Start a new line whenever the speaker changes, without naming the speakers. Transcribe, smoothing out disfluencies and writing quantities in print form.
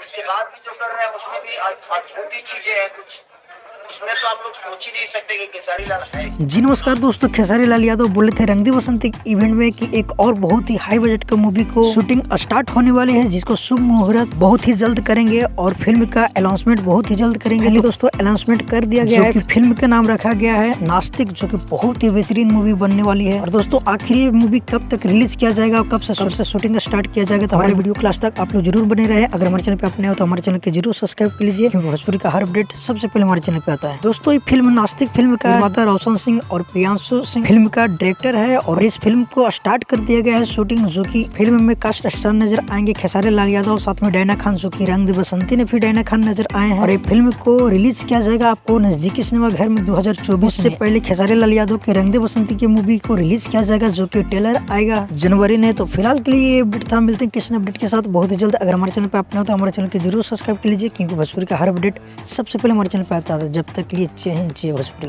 इसके बाद भी जो कर रहे हैं उसमें भी अद्भुत ही चीजें हैं कुछ। उसमें तो आप लोग सोच ही नहीं सकते कि खेसारी लाल है।
जी नमस्कार दोस्तों, खेसारी लाल यादव बोले थे रंग दे बसंती इवेंट में कि एक और बहुत ही हाई बजट का मूवी को शूटिंग स्टार्ट होने वाली है, जिसको शुभ मुहूर्त बहुत ही जल्द करेंगे और फिल्म का अनाउंसमेंट बहुत ही जल्द करेंगे। तो दोस्तों अनाउंसमेंट कर दिया गया है कि फिल्म का नाम रखा गया है नास्तिक, जो कि बहुत ही बेहतरीन मूवी बनने वाली है। और दोस्तों आखिर ये मूवी कब तक रिलीज किया जाएगा, कब से शूटिंग स्टार्ट किया जाएगा, तो हमारे वीडियो क्लास तक आप लोग जरूर बने रहे। अगर हमारे चैनल पे अपने हो तो हमारे चैनल के जरूर सब्सक्राइब कर लीजिए, क्योंकि भोजपुरी का हर अपडेट सबसे पहले हमारे चैनल पे आता है। दोस्तों ये फिल्म नास्तिक फिल्म का निर्माता रोशन सिंह और प्रियांशु सिंह फिल्म का डायरेक्टर है, और इस फिल्म को स्टार्ट कर दिया गया है शूटिंग। जो कि फिल्म में कास्ट स्टार नजर आएंगे खेसारी लाल यादव, साथ में डायना खान, जो कि रंग दे बसंती ने फिर डायना खान नजर आए हैं। और ये फिल्म को रिलीज किया जाएगा आपको नजदीकी सिनेमा घर में 2024 से पहले खेसारी लाल यादव के रंग दे बसंती की मूवी को रिलीज किया जाएगा, जो कि ट्रेलर आएगा जनवरी में। तो फिलहाल के लिए ये अपडेट था, मिलते हैं किसी अपडेट के साथ बहुत ही जल्द। अगर हमारे चैनल पे अपने हो तो हमारे चैनल के जरूर सब्सक्राइब कर लीजिए, क्योंकि भोजपुरी का हर अपडेट सबसे पहले हमारे चैनल पे आता है। जब तक लिए जय हिंद, जय भोजपुरी।